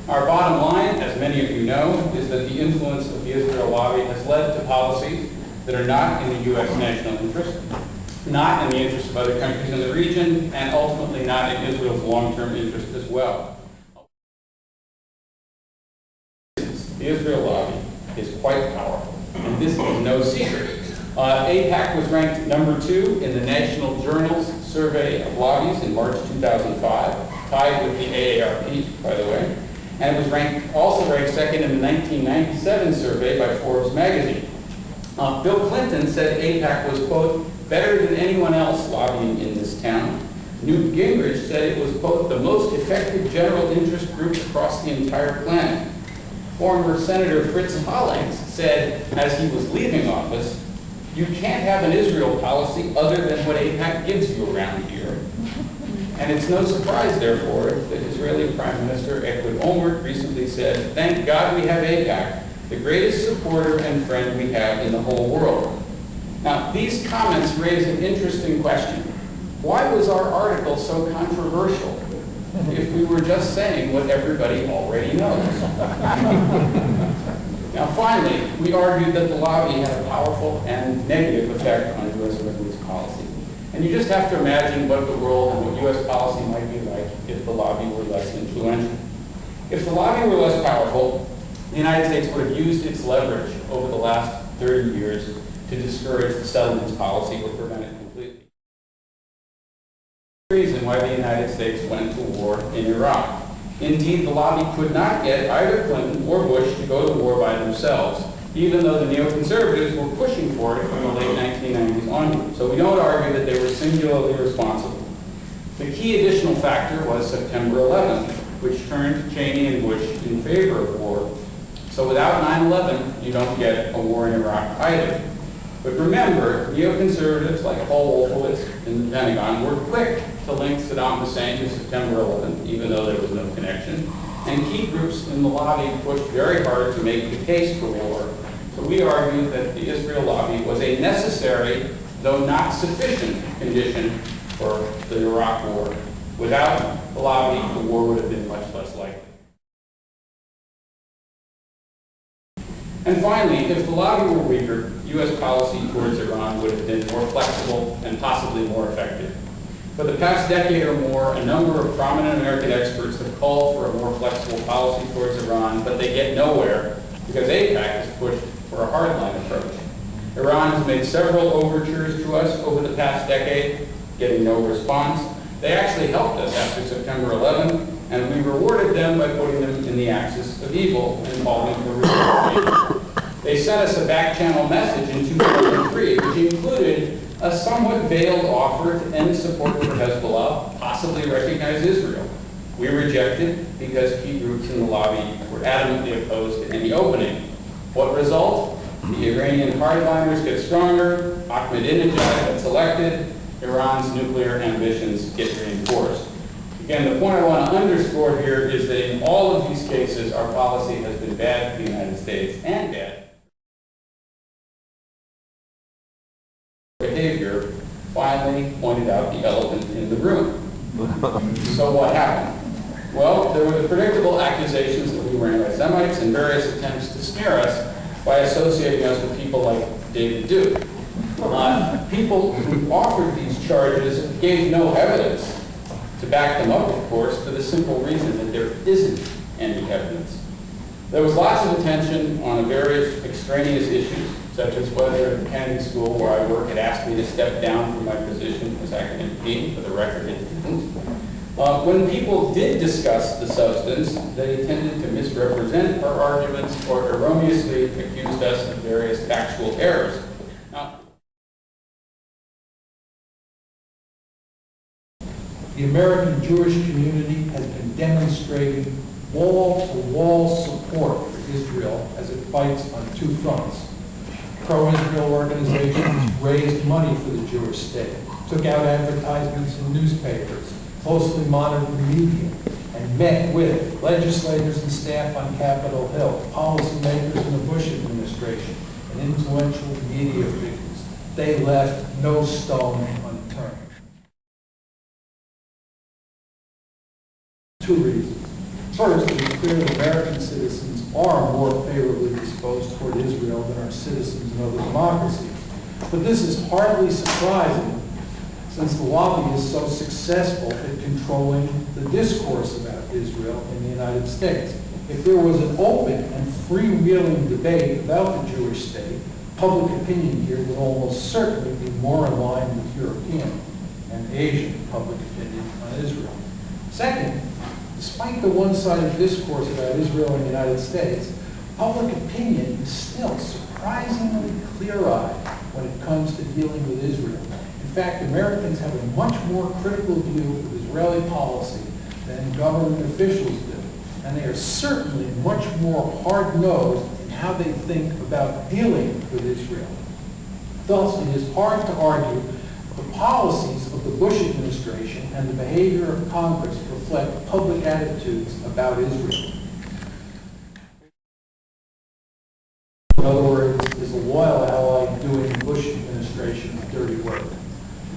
Our bottom line, as many of you know, is that the influence of the Israel lobby has led to policies that are not in the U.S. national interest, not in the interest of other countries in the region, and ultimately not in Israel's long-term interest as well. The Israel lobby is quite powerful, and this is no secret. AIPAC was ranked number 2 in the National Journal's survey of lobbies in March 2005, tied with the AARP, by the way, and it was also ranked second in the 1997 survey by Forbes magazine. Bill Clinton said AIPAC was, quote, better than anyone else lobbying in this town. Newt Gingrich said it was, quote, the most effective general interest group across the entire planet. Former Senator Fritz Hollings said, as he was leaving office, you can't have an Israel policy other than what AIPAC gives you around here. And it's no surprise, therefore, that Israeli Prime Minister Ehud Olmert recently said, thank God we have AIPAC, the greatest supporter and friend we have in the whole world. Now, these comments raise an interesting question. Why was our article so controversial if we were just saying what everybody already knows? Now, finally, we argued that the lobby had a powerful and negative effect on U.S. Middle East policy. And you just have to imagine what the world and what U.S. policy might be like if the lobby were less influential. If the lobby were less powerful, the United States would have used its leverage over the last 30 years to discourage the settlements policy or prevent it completely. The reason why the United States went to war in Iraq. Indeed, the lobby could not get either Clinton or Bush to go to war by themselves, even though the neoconservatives were pushing for it from the late 1990s onward. So we don't argue that they were singularly responsible. The key additional factor was September 11th, which turned Cheney and Bush in favor of war. So without 9/11, you don't get a war in Iraq either. But remember, neoconservatives like Paul Wolfowitz in the Pentagon were quick to link Saddam Hussein to September 11th, even though there was no connection. And key groups in the lobby pushed very hard to make the case for war. So we argue that the Israel lobby was a necessary, though not sufficient, condition for the Iraq war. Without the lobby, the war would have been much less likely. And finally, if the lobby were weaker, U.S. policy towards Iran would have been more flexible and possibly more effective. For the past decade or more, a number of prominent American experts have called for a more flexible policy towards Iran, but they get nowhere because AIPAC has pushed for a hardline approach. Iran has made several overtures to us over the past decade, getting no response. They actually helped us after September 11th, and we rewarded them by putting them in the axis of evil and calling for reunification. They sent us a back-channel message in 2003, which included a somewhat veiled offer to end support for Hezbollah, possibly recognize Israel. We rejected because key groups in the lobby were adamantly opposed to any opening. What result? The Iranian hardliners get stronger, Ahmadinejad gets elected, Iran's nuclear ambitions get reinforced. Again, the point I want to underscore here is that in all of these cases, our policy has been bad for the United States and bad behavior finally pointed out the elephant in the room. So what happened? Well, there were the predictable accusations that we were anti-Semites and various attempts to snare us by associating us with people like David Duke. People who offered these charges gave no evidence to back them up, of course, for the simple reason that there isn't any evidence. There was lots of attention on various extraneous issues, such as whether the Kennedy School where I work had asked me to step down from my position as academic dean. For the record, it didn't. When people did discuss the substance, they tended to misrepresent our arguments or erroneously accused us of various factual errors. Now, the American Jewish community has been demonstrating wall-to-wall support for Israel as it fights on two fronts. Pro-Israel organizations raised money for the Jewish state, took out advertisements in newspapers, closely monitored the media, and met with legislators and staff on Capitol Hill, policymakers in the Bush administration, and influential media figures. They left no stone unturned. Two reasons. First, it is clear that American citizens are more favorably disposed toward Israel than our citizens in other democracies. But this is hardly surprising, since the lobby is so successful at controlling the discourse about Israel in the United States. If there was an open and freewheeling debate about the Jewish state, public opinion here would almost certainly be more in line with European and Asian public opinion on Israel. Second, despite the one-sided discourse about Israel in the United States, public opinion is still surprisingly clear-eyed when it comes to dealing with Israel. In fact, Americans have a much more critical view of Israeli policy than government officials do, and they are certainly much more hard-nosed in how they think about dealing with Israel. Thus, it is hard to argue the policies of the Bush administration and the behavior of Congress reflect public attitudes about Israel. In other words, is a loyal ally doing the Bush administration's dirty work?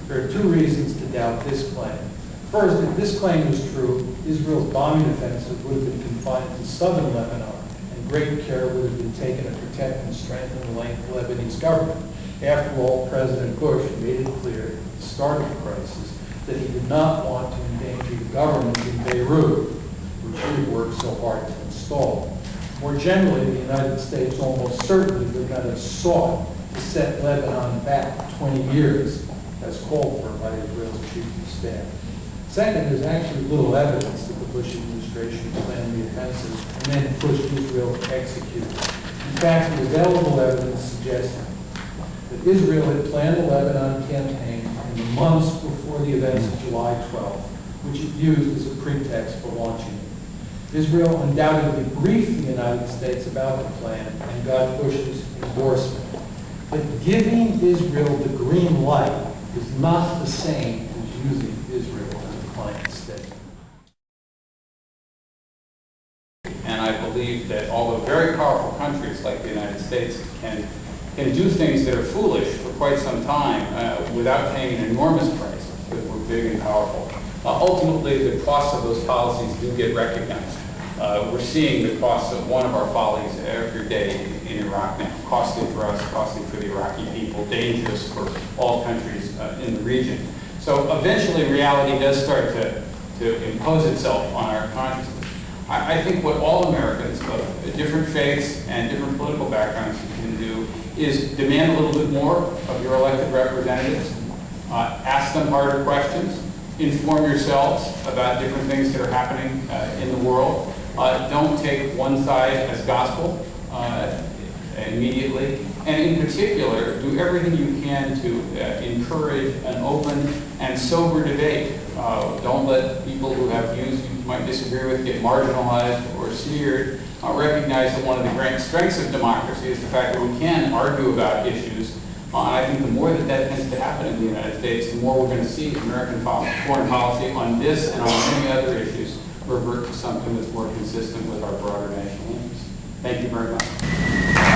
There are two reasons to doubt this claim. First, if this claim is true, Israel's bombing offensive would have been confined to southern Lebanon, and great care would have been taken to protect and strengthen the Lebanese government. After all, President Bush made it clear at the start of the crisis that he did not want to endanger the government in Beirut, which he worked so hard to install. More generally, the United States almost certainly would not have sought to set Lebanon back 20 years, as called for by Israel's chief of staff. Second, there's actually little evidence that the Bush administration planned the offensive and then pushed Israel to execute it. In fact, the available evidence suggests that Israel had planned the Lebanon campaign in the months before the events of July 12th, which it used as a pretext for launching it. Israel undoubtedly briefed the United States about the plan and got Bush's endorsement. But giving Israel the green light is not the same as using Israel as a client state. And I believe that although very powerful countries like the United States can do things that are foolish for quite some time without paying an enormous price, because we're big and powerful, ultimately the costs of those policies do get recognized. We're seeing the costs of one of our follies every day in Iraq now. Costly for us, costly for the Iraqi people, dangerous for all countries in the region. So eventually reality does start to impose itself on our consciousness. I think what all Americans of different faiths and different political backgrounds can do is demand a little bit more of your elected representatives, ask them harder questions, inform yourselves about different things that are happening in the world. Don't take one side as gospel immediately, and in particular, do everything you can to encourage an open and sober debate. Don't let people who have views you might disagree with get marginalized or smeared. Recognize that one of the great strengths of democracy is the fact that we can argue about issues. And I think the more that tends to happen in the United States, the more we're going to see American foreign policy on this and on many other issues revert to something that's more consistent with our broader national interests. Thank you very much.